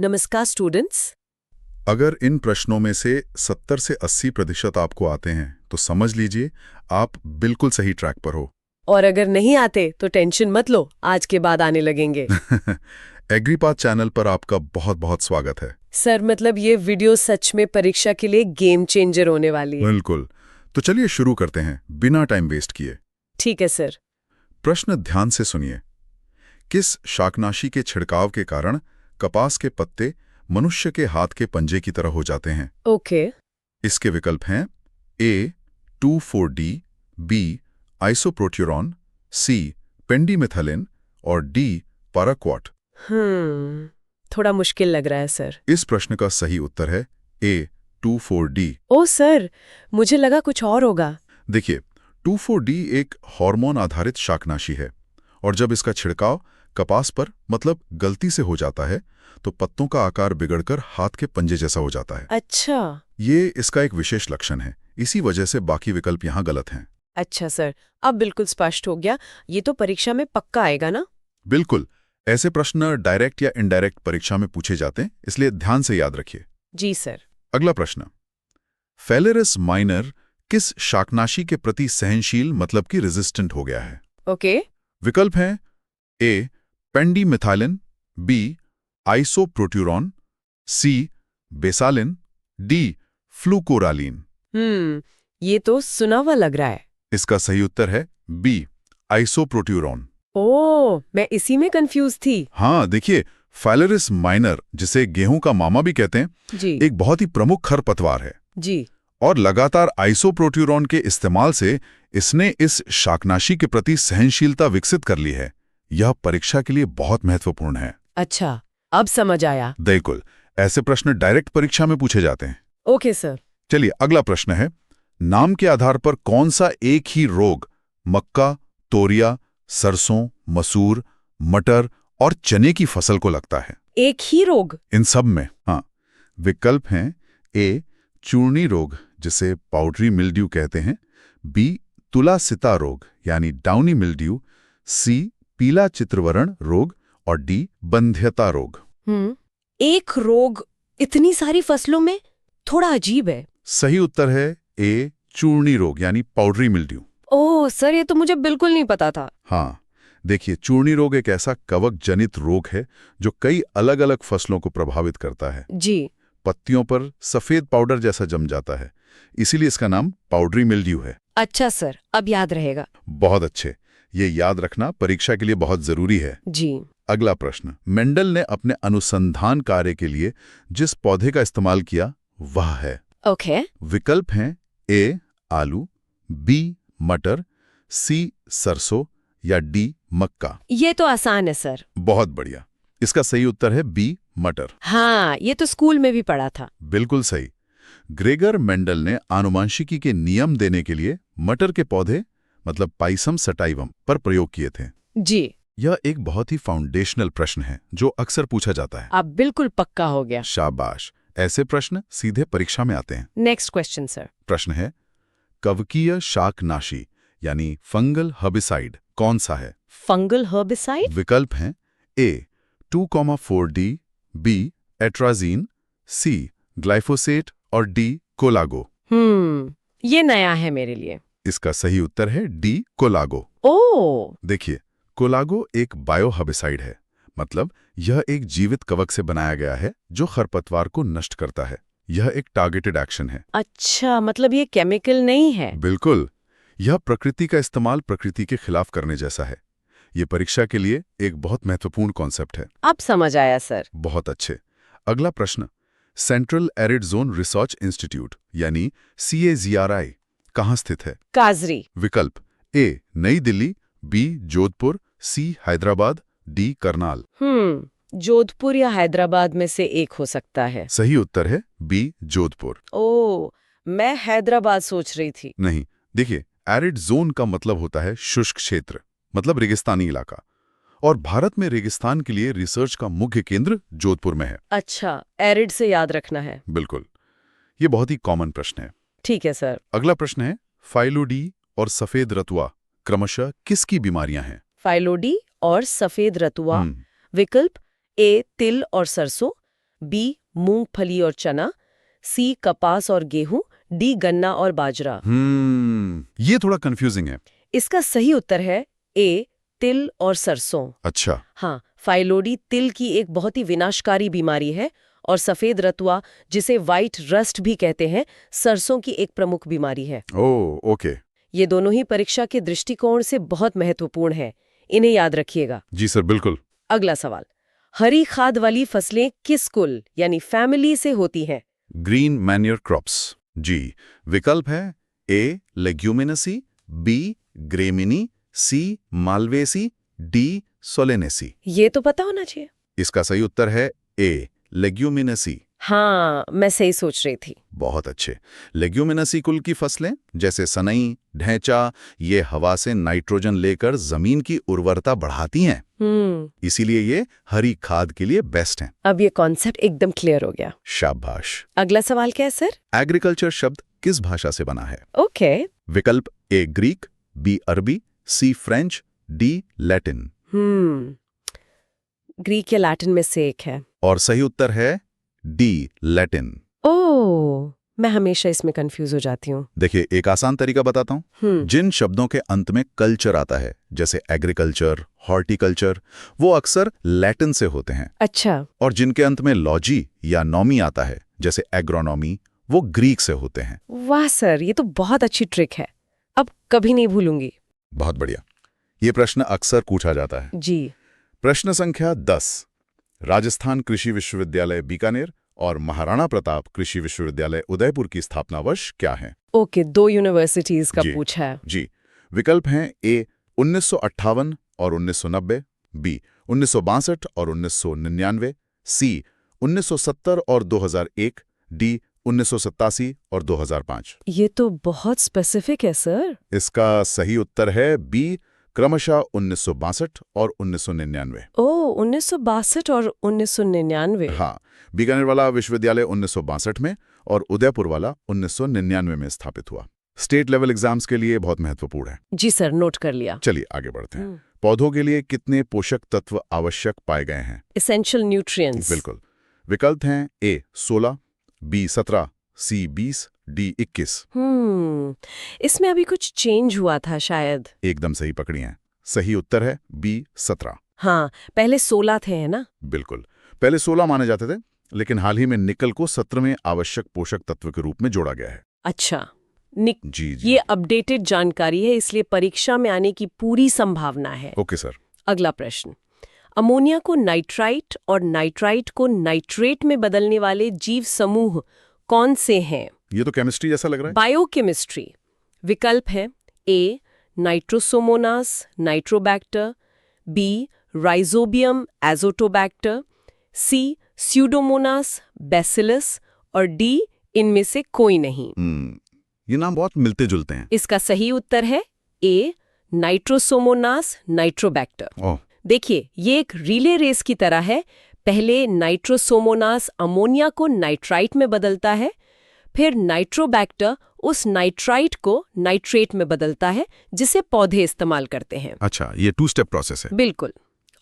नमस्कार स्टूडेंट्स। अगर इन प्रश्नों में से 70 से 80% आपको आते हैं तो समझ लीजिए आप बिल्कुल सही ट्रैक पर हो। और अगर नहीं आते तो टेंशन मत लो, आज के बाद आने लगेंगे। एग्रीपाथ चैनल पर आपका बहुत बहुत स्वागत है। सर मतलब ये वीडियो सच में परीक्षा के लिए गेम चेंजर होने वाली है। बिल्कुल। तो चलिए शुरू करते हैं बिना टाइम वेस्ट किए। ठीक है सर। प्रश्न ध्यान से सुनिए। किस शाकनाशी के छिड़काव के कारण कपास के पत्ते मनुष्य के हाथ के पंजे की तरह हो जाते हैं? ओके। इसके विकल्प हैं ए 2,4-D, बी आइसोप्रोट्यूरॉन, सी पेंडिमेथलिन और डी पैराक्वाट। थोड़ा मुश्किल लग रहा है सर। इस प्रश्न का सही उत्तर है ए 2,4-D। ओ सर, मुझे लगा कुछ और होगा। देखिए, 2,4-D एक हार्मोन आधारित शाकनाशी है और जब इसका छिड़काव कपास पर मतलब गलती से हो जाता है तो पत्तों का आकार बिगड़कर हाथ के पंजे जैसा हो जाता है। अच्छा। ये इसका एक विशेष लक्षण है, इसी वजह से बाकी विकल्प यहाँ गलत हैं। अच्छा सर, अब बिल्कुल स्पष्ट हो गया। ये तो परीक्षा में पक्का आएगा ना? बिल्कुल, ऐसे प्रश्न डायरेक्ट या इनडायरेक्ट परीक्षा में पूछे जाते हैं, इसलिए ध्यान से याद रखिए। जी सर। अगला प्रश्न, फेलेरिस माइनर किस शाकनाशी के प्रति सहनशील मतलब कि रेजिस्टेंट हो गया है? ओके। विकल्प हैं ए पेंडिमेथाइलिन, बी आइसोप्रोट्यूरॉन, सी बेसालिन, डी फ्लूकोरालीन। ये तो सुना हुआ लग रहा है। इसका सही उत्तर है बी आइसोप्रोट्यूरॉन। ओह, मैं इसी में कंफ्यूज थी। हाँ, देखिए, फेलेरिस माइनर, जिसे गेहूं का मामा भी कहते हैं, जी। एक बहुत ही प्रमुख खरपतवार है जी। और लगातार आइसोप्रोट्यूरॉन के इस्तेमाल से इसने इस शाकनाशी के प्रति सहनशीलता विकसित कर ली है। यह परीक्षा के लिए बहुत महत्वपूर्ण है। अच्छा, अब समझ आया। बिल्कुल, ऐसे प्रश्न डायरेक्ट परीक्षा में पूछे जाते हैं। Okay sir. चलिए अगला प्रश्न है, नाम के आधार पर कौन सा एक ही रोग मक्का, तोरिया, सरसों, मसूर, मटर और चने की फसल को लगता है? एक ही रोग? इन सब में, हाँ। विकल्प हैं ए चूर्णी रोग, जिसे पाउडरी मिल्ड्यू कहते हैं, बी तुला सिता रोग यानी डाउनी मिल्ड्यू, सी पीला चित्रवरण रोग और डी बंध्यता रोग। एक रोग इतनी सारी फसलों में, थोड़ा अजीब है। सही उत्तर है ए चूर्णी रोग यानी पाउडरी मिल्ड्यू। ओह सर, ये तो मुझे बिल्कुल नहीं पता था। हाँ, देखिए, चूर्णी रोग एक ऐसा कवक जनित रोग है जो कई अलग अलग फसलों को प्रभावित करता है। जी। पत्तियों पर सफेद पाउडर जैसा जम जाता है, इसीलिए इसका नाम पाउडरी मिल्ड्यू है। अच्छा सर, अब याद रहेगा। बहुत अच्छे, ये याद रखना परीक्षा के लिए बहुत जरूरी है। जी। अगला प्रश्न, मेंडल ने अपने अनुसंधान कार्य के लिए जिस पौधे का इस्तेमाल किया वह है? ओके। विकल्प हैं ए आलू, बी मटर, सी सरसों या डी मक्का। ये तो आसान है सर। बहुत बढ़िया, इसका सही उत्तर है बी मटर। हाँ, ये तो स्कूल में भी पढ़ा था। बिल्कुल सही। ग्रेगर मेंडल ने आनुवंशिकी के नियम देने के लिए मटर के पौधे मतलब पाइसम सटाइवम पर प्रयोग किए थे। जी। यह एक बहुत ही फाउंडेशनल प्रश्न है जो अक्सर पूछा जाता है। अब बिल्कुल पक्का हो गया। शाबाश, ऐसे प्रश्न सीधे परीक्षा में आते हैं। Next question sir. प्रश्न है, कवकीय शाकनाशी यानी फंगल हर्बिसाइड कौन सा है? Fungal herbicide? विकल्प हैं ए 2,4-D, बी एट्राजीन, सी ग्लाइफोसेट और डी कोलागो। ये नया है मेरे लिए। इसका सही उत्तर है डी कोलागो। ओह। देखिए, कोलागो एक बायोहर्बिसाइड है, मतलब यह एक जीवित कवक से बनाया गया है जो खरपतवार को नष्ट करता है। यह एक टारगेटेड एक्शन है। अच्छा, मतलब ये केमिकल नहीं है। बिल्कुल, यह प्रकृति का इस्तेमाल प्रकृति के खिलाफ करने जैसा है। ये परीक्षा के लिए एक बहुत महत्वपूर्ण कॉन्सेप्ट है। अब समझ आया सर। बहुत अच्छे। अगला प्रश्न, central arid zone research institute यानी CAZRI कहाँ स्थित है? काजरी। विकल्प ए नई दिल्ली, बी जोधपुर, सी हैदराबाद, डी करनाल। जोधपुर या हैदराबाद में से एक हो सकता है। सही उत्तर है बी जोधपुर। ओह, मैं हैदराबाद सोच रही थी। नहीं, देखिए, एरिड जोन का मतलब होता है शुष्क क्षेत्र, मतलब रेगिस्तानी इलाका, और भारत में रेगिस्तान के लिए रिसर्च का मुख्य केंद्र जोधपुर में है। अच्छा, एरिड से याद रखना है। बिल्कुल, ये बहुत ही कॉमन प्रश्न है। ठीक है सर। अगला प्रश्न है, फाइलोडी और सफेद रतुआ क्रमशः किसकी बीमारियां हैं? फाइलोडी और सफेद रतुआ। विकल्प ए तिल और सरसों, बी मूंगफली और चना, सी कपास और गेहूं, डी गन्ना और बाजरा। ये थोड़ा कंफ्यूजिंग है। इसका सही उत्तर है ए तिल और सरसों। अच्छा। हाँ, फाइलोडी तिल की एक बहुत ही विनाशकारी बीमारी है और सफेद रतुआ, जिसे व्हाइट रस्ट भी कहते हैं, सरसों की एक प्रमुख बीमारी है। ओह, ओके। ये दोनों ही परीक्षा के दृष्टिकोण से बहुत महत्वपूर्ण है, इन्हें याद रखिएगा। जी सर, बिल्कुल। अगला सवाल, हरी खाद वाली फसलें किस कुल यानी फैमिली से होती हैं? Green manure crops. जी, विकल्प है ए लेग्यूमिनेसी, बी ग्रेमिनी, सी मालवेसी, डी सोलेनेसी। ये तो पता होना चाहिए। इसका सही उत्तर है ए लेग्यूमिनेसी। हाँ, मैं सही सोच रही थी। बहुत अच्छे। लेग्यूमिनेसी कुल की फसलें जैसे सनई, ढैंचा, ये हवा से नाइट्रोजन लेकर जमीन की उर्वरता बढ़ाती हैं। इसीलिए ये हरी खाद के लिए बेस्ट हैं। अब ये कॉन्सेप्ट एकदम क्लियर हो गया। शाबाश। अगला सवाल क्या है सर? एग्रीकल्चर शब्द किस भाषा से बना है? ओके। विकल्प ए ग्रीक, बी अरबी, सी फ्रेंच, डी लैटिन। ग्रीक या लैटिन में से एक है। और सही उत्तर है डी लैटिन। ओह, मैं हमेशा इसमें कंफ्यूज हो जाती हूँ। देखिए, एक आसान तरीका बताता हूँ। जिन शब्दों के अंत में कल्चर आता है, जैसे एग्रीकल्चर, हॉर्टिकल्चर, वो अक्सर लैटिन से होते हैं। अच्छा। और जिनके अंत में लॉजी या नॉमी आता है, जैसे एग्रोनॉमी, वो ग्रीक से होते हैं। वाह सर, ये तो बहुत अच्छी ट्रिक है, अब कभी नहीं भूलूंगी। बहुत बढ़िया। ये प्रश्न अक्सर पूछा जाता है। जी। प्रश्न संख्या 10। राजस्थान कृषि विश्वविद्यालय बीकानेर और महाराणा प्रताप कृषि विश्वविद्यालय उदयपुर की स्थापना वर्ष क्या है? ओके, 2 यूनिवर्सिटीज का जी, पूछा है। जी। विकल्प हैं ए 1958 और 1990, बी 1962 और 1999, सी 1970 और 2001, डी 1987 और 2005। ये तो बहुत स्पेसिफिक है सर। इसका सही उत्तर है बी क्रमशः 1962 और 1999। ओह, 1962 और 1999। हाँ, बीकानेर वाला विश्वविद्यालय 1962 में और उदयपुर वाला 1999 में स्थापित हुआ। स्टेट लेवल एग्जाम्स के लिए बहुत महत्वपूर्ण है। जी सर, नोट कर लिया। चलिए आगे बढ़ते हैं। पौधों के लिए कितने पोषक तत्व आवश्यक पाए गए हैं? Essential nutrients. बिल्कुल। विकल्प हैं ए 16, बी 17, सी 20, डी 21। इसमें अभी कुछ चेंज हुआ था शायद। एकदम सही पकड़ी हैं। सही उत्तर है बी 17। हाँ, पहले 16 थे, है ना? बिल्कुल, पहले 16 माने जाते थे, लेकिन हाल ही में निकल को 17वें आवश्यक पोषक तत्व के रूप में जोड़ा गया है। अच्छा, जी। ये अपडेटेड जानकारी है, इसलिए परीक्षा में आने की पूरी संभावना है। Okay sir. अगला प्रश्न, अमोनिया को नाइट्राइट और नाइट्राइट को नाइट्रेट में बदलने वाले जीव समूह कौन से हैं? ये तो केमिस्ट्री जैसा लग रहा है। बायोकेमिस्ट्री। विकल्प है A Nitrosomonas Nitrobacter, B Rhizobium Azotobacter, C Pseudomonas Bacillus और डी इनमें से कोई नहीं। ये नाम बहुत मिलते जुलते हैं। इसका सही उत्तर है ए नाइट्रोसोमोनास नाइट्रोबैक्टर। देखिए, ये एक रिले रेस की तरह है। पहले नाइट्रोसोमोनास अमोनिया को नाइट्राइट में बदलता है, फिर नाइट्रोबैक्टर उस नाइट्राइट को नाइट्रेट में बदलता है, जिसे पौधे इस्तेमाल करते हैं। अच्छा, ये 2 स्टेप प्रोसेस है। बिल्कुल,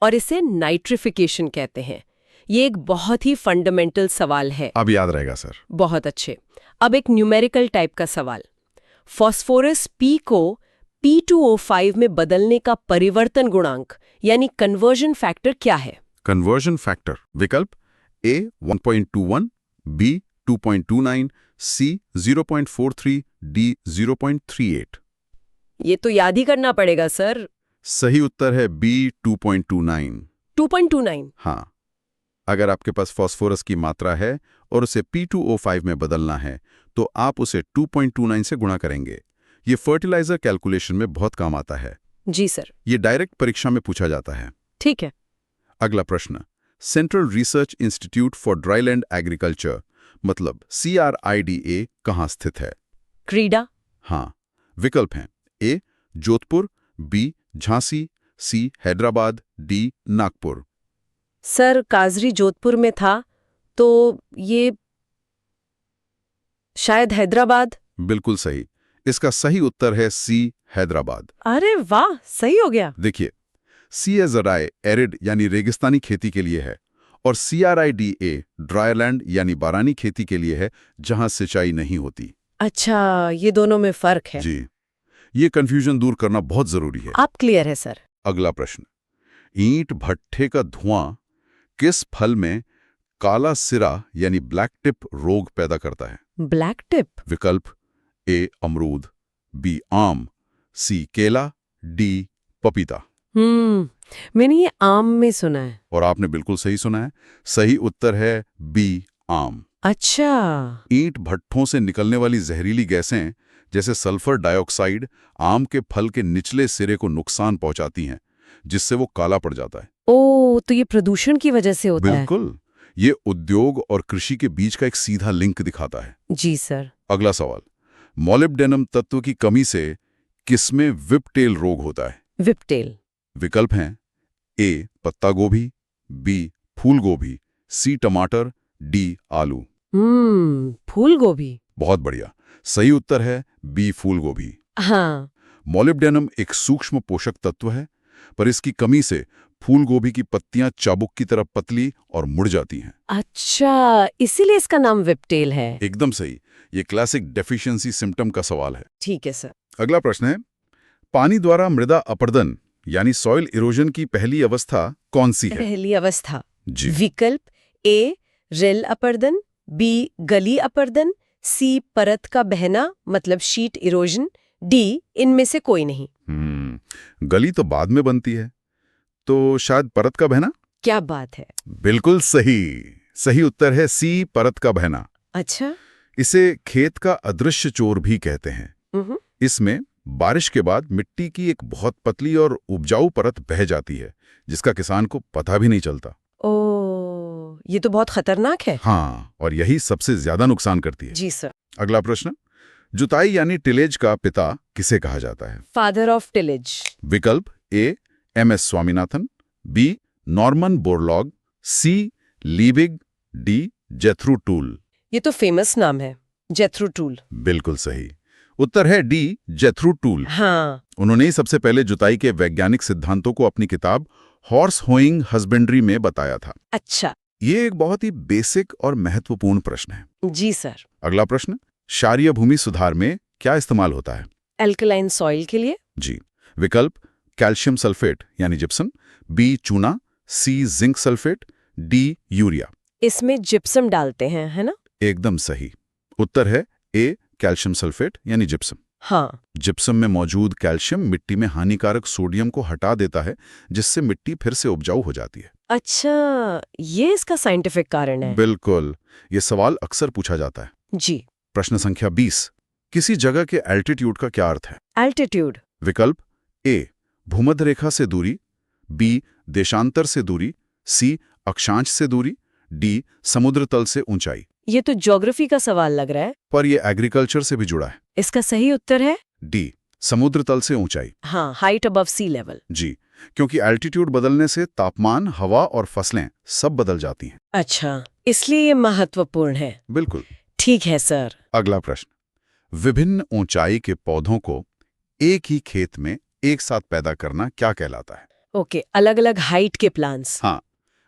और इसे नाइट्रिफिकेशन कहते हैं। ये एक बहुत ही फंडामेंटल सवाल है। अब याद रहेगा सर। बहुत अच्छे। अब एक न्यूमेरिकल टाइप का सवाल, फॉस्फोरस पी को P2O5 में बदलने का परिवर्तन गुणांक यानी कन्वर्जन फैक्टर क्या है? Conversion factor. विकल्प ए 1.21, बी 2.29, सी 0.43, डी 0.38। ये तो याद ही करना पड़ेगा सर। सही उत्तर है बी 2.29। 2.29। हाँ, अगर आपके पास फास्फोरस की मात्रा है और उसे P2O5 में बदलना है, तो आप उसे 2.29 से गुणा करेंगे। ये फर्टिलाइजर कैलकुलेशन में बहुत काम आता है। जी सर। ये डायरेक्ट परीक्षा में पूछा जाता है। ठीक है। अगला प्रश्न, central research institute for dryland agriculture मतलब CRIDA कहाँ स्थित है? क्रीडा। हाँ, विकल्प हैं ए जोधपुर, बी झांसी, सी हैदराबाद, डी नागपुर। सर, काजरी जोधपुर में था, तो ये शायद हैदराबाद। बिल्कुल सही। इसका सही उत्तर है सी हैदराबाद। अरे वाह, सही हो गया। देखिए, सी एजराय एरिड यानी रेगिस्तानी खेती के लिए है और CRIDA ड्राईलैंड यानी बारानी खेती के लिए है, जहां सिंचाई नहीं होती। अच्छा, ये दोनों में फर्क है। जी, ये कंफ्यूजन दूर करना बहुत जरूरी है। आप क्लियर है सर। अगला प्रश्न, ईंट भट्ठे का धुआं किस फल में काला सिरा यानी ब्लैक टिप रोग पैदा करता है? Black tip? विकल्प ए अमरूद, बी आम, सी केला, डी पपीता। मैंने ये आम में सुना है। और आपने बिल्कुल सही सुना है, सही उत्तर है बी आम। अच्छा। ईंट भट्ठों से निकलने वाली जहरीली गैसें जैसे सल्फर डाइऑक्साइड आम के फल के निचले सिरे को नुकसान पहुंचाती हैं, जिससे वो काला पड़ जाता है। ओ, तो ये प्रदूषण की वजह से होता है? बिल्कुल, ये उद्योग और कृषि के बीच का एक सीधा लिंक दिखाता है। जी सर। अगला सवाल, मॉलिब्डेनम तत्व की कमी से किसमें विपटेल रोग होता है? विपटेल? विकल्प हैं ए पत्ता गोभी, बी फूल गोभी, सी टमाटर, डी आलू। फूल गोभी? बहुत बढ़िया, सही उत्तर है बी फूल गोभी। हाँ। मॉलिब्डेनम एक सूक्ष्म पोषक तत्व है, पर इसकी कमी से फूल गोभी की पत्तियां चाबुक की तरह पतली और मुड़ जाती हैं। अच्छा, इसीलिए इसका नाम विपटेल है। एकदम सही, ये क्लासिक डेफिशिएंसी सिम्टम का सवाल है। ठीक है सर। अगला प्रश्न है, पानी द्वारा मृदा अपरदन यानी सॉइल इरोजन की पहली अवस्था कौन सी है? पहली अवस्था? जी। विकल्प ए रिल अपरदन, बी गली अपरदन, सी परत का बहना मतलब शीट इरोजन, डी इनमें से कोई नहीं। गली तो बाद में बनती है, तो शायद परत का बहना। क्या बात है! बिल्कुल सही, सही उत्तर है सी परत का बहना। अच्छा। इसे खेत का अदृश्य चोर भी कहते हैं। इसमें बारिश के बाद मिट्टी की एक बहुत पतली और उपजाऊ परत बह जाती है, जिसका किसान को पता भी नहीं चलता। ओह, ये तो बहुत खतरनाक है। हाँ, और यही सबसे ज्यादा नुकसान करती है। जी सर। अगला प्रश्न, जुताई यानी टिलेज का पिता किसे कहा जाता है? Father of tillage? विकल्प A MS Swaminathan, B Norman Borlaug, C Liebig, D Jethro Tull. ये तो फेमस नाम है, जेथ्रो टूल। बिल्कुल सही उत्तर है डी जेथ्रो टूल। हाँ। उन्होंने ही सबसे पहले जुताई के वैज्ञानिक सिद्धांतों को अपनी किताब हॉर्स होइंग हस्बेंड्री में बताया था। अच्छा। ये एक बहुत ही बेसिक और महत्वपूर्ण प्रश्न है। जी सर। अगला प्रश्न, क्षारीय भूमि सुधार में क्या इस्तेमाल होता है? एल्कलाइन सॉइल के लिए? जी। विकल्प कैल्शियम सल्फेट यानी जिप्सम, बी चूना, सी जिंक सल्फेट, डी यूरिया। इसमें जिप्सम डालते हैं, है ना? एकदम सही उत्तर है ए कैल्शियम सल्फेट यानी जिप्सम। हाँ। जिप्सम में मौजूद कैल्शियम मिट्टी में हानिकारक सोडियम को हटा देता है, जिससे मिट्टी फिर से उपजाऊ हो जाती है। अच्छा, ये इसका साइंटिफिक कारण है? बिल्कुल, ये सवाल अक्सर पूछा जाता है। जी। प्रश्न संख्या 20, किसी जगह के एल्टीट्यूड का क्या अर्थ है? एल्टीट्यूड? विकल्प ए भूमध्य रेखा से दूरी, बी देशांतर से दूरी, सी अक्षांश से दूरी, डी समुद्र तल से ऊंचाई। ये तो ज्योग्राफी का सवाल लग रहा है। पर यह एग्रीकल्चर से भी जुड़ा है। इसका सही उत्तर है डी समुद्र तल से ऊंचाई। हाँ, हाइट अबव सी लेवल। जी, क्योंकि एल्टीट्यूड बदलने से तापमान, हवा और फसलें सब बदल जाती हैं। अच्छा, इसलिए ये महत्वपूर्ण है। बिल्कुल। ठीक है सर। अगला प्रश्न, विभिन्न ऊंचाई के पौधों को एक ही खेत में एक साथ पैदा करना क्या कहलाता है? ओके, अलग अलग हाइट के प्लांट्स। हाँ।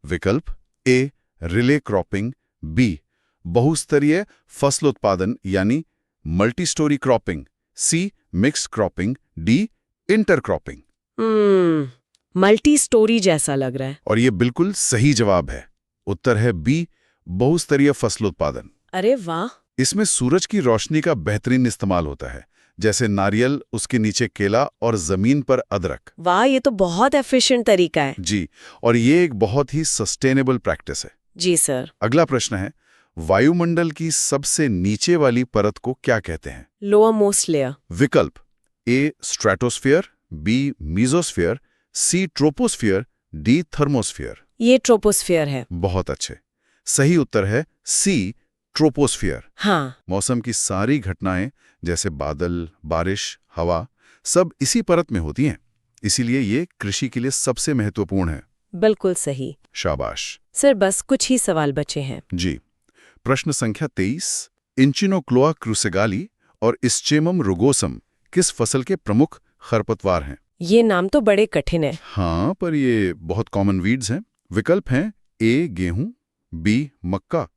विकल्प ए रिले क्रॉपिंग, बी बहुस्तरीय फसल उत्पादन यानी multi storey cropping, C mix cropping, D inter cropping. Multi storey जैसा लग रहा है। और ये बिल्कुल सही जवाब है। उत्तर है बी बहुस्तरीय फसल उत्पादन। अरे वाह! इसमें सूरज की रोशनी का बेहतरीन इस्तेमाल होता है, जैसे नारियल, उसके नीचे केला और जमीन पर अदरक। वाह, ये तो बहुत एफिशिएंट तरीका है। जी, और ये एक बहुत ही सस्टेनेबल प्रैक्टिस है। जी सर। अगला प्रश्न है, वायुमंडल की सबसे नीचे वाली परत को क्या कहते हैं? Lower most layer. विकल्प ए स्ट्रेटोस्फीयर, बी मीजोस्फीयर, सी ट्रोपोस्फीयर, डी थर्मोस्फीयर। ये ट्रोपोस्फीयर है। बहुत अच्छे, सही उत्तर है सी ट्रोपोस्फीयर। हाँ। मौसम की सारी घटनाएं जैसे बादल, बारिश, हवा सब इसी परत में होती हैं, इसीलिए ये कृषि के लिए सबसे महत्वपूर्ण है। बिल्कुल सही। शाबाश। सर, बस कुछ ही सवाल बचे हैं। जी। प्रश्न संख्या 23, इंचिनोक्लोआ क्रूसेगाली और इस्चेमम रुगोसम किस फसल के प्रमुख खरपतवार हैं? ये नाम तो बड़े कठिन है। हाँ, पर ये बहुत कॉमन वीड्स हैं। विकल्प हैं ए गेहूं, बी मक्का,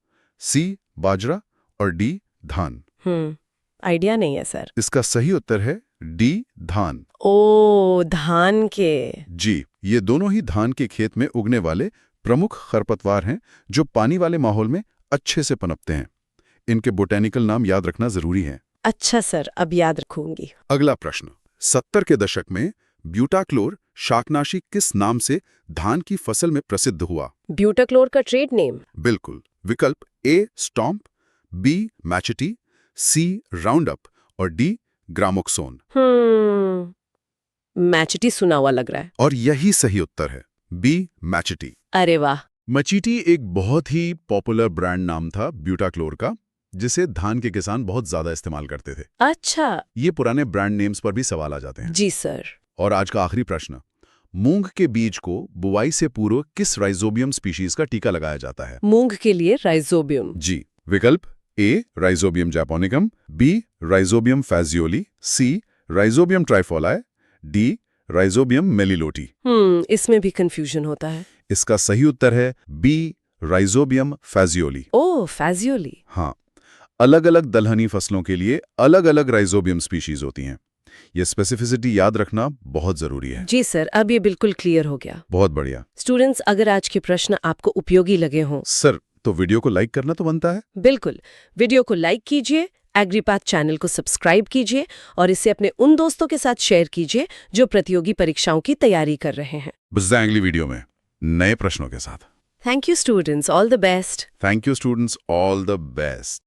सी बाजरा और डी धान। आइडिया नहीं है सर। इसका सही उत्तर है डी धान। ओ, धान के। जी, ये दोनों ही धान के खेत में उगने वाले प्रमुख खरपतवार हैं जो पानी वाले माहौल में अच्छे से पनपते हैं। इनके बोटेनिकल नाम याद रखना जरूरी है। अच्छा सर, अब याद रखूंगी। अगला प्रश्न, 70 के दशक में ब्यूटाक्लोर शाकनाशी किस नाम से धान की फसल में प्रसिद्ध हुआ? ब्यूटाक्लोर का ट्रेड नेम? बिल्कुल। विकल्प ए स्टॉम्प, बी मैचेटी, सी राउंड अप और डी ग्रामोक्सोन। मैचेटी सुना हुआ लग रहा है। और यही सही उत्तर है, बी मैचेटी। अरे वाह। मचीटी एक बहुत ही पॉपुलर ब्रांड नाम था ब्यूटाक्लोर का, जिसे धान के किसान बहुत ज्यादा इस्तेमाल करते थे। अच्छा। ये पुराने ब्रांड नेम्स पर भी सवाल आ जाते हैं। जी सर। और आज का आखिरी प्रश्न, मूंग के बीज को बुवाई से पूर्व किस राइजोबियम स्पीशीज का टीका लगाया जाता है? मूंग के लिए राइजोबियम? जी। विकल्प ए राइजोबियम जापोनिकम, बी राइजोबियम फैजियोली, सी राइजोबियम ट्राइफोलाए, डी राइजोबियम मेलिलोटी। इसमें भी कंफ्यूजन होता है। इसका सही उत्तर है बी राइजोबियम फैजियोली। ओह, फैजियोली। हाँ, अलग अलग दलहनी फसलों के लिए अलग अलग राइजोबियम स्पीशीज होती हैं। ये स्पेसिफिसिटी याद रखना बहुत जरूरी है। जी सर, अब ये बिल्कुल क्लियर हो गया। बहुत बढ़िया। स्टूडेंट्स, अगर आज के प्रश्न आपको उपयोगी लगे हों सर, तो वीडियो को लाइक करना तो बनता है। बिल्कुल, वीडियो को लाइक कीजिए, एग्रीपैथ चैनल को सब्सक्राइब कीजिए और इसे अपने उन दोस्तों के साथ शेयर कीजिए जो प्रतियोगी परीक्षाओं की तैयारी कर रहे हैं। बस अगली वीडियो में नए प्रश्नों के साथ। Thank you students, all the best. Thank you students, all the best.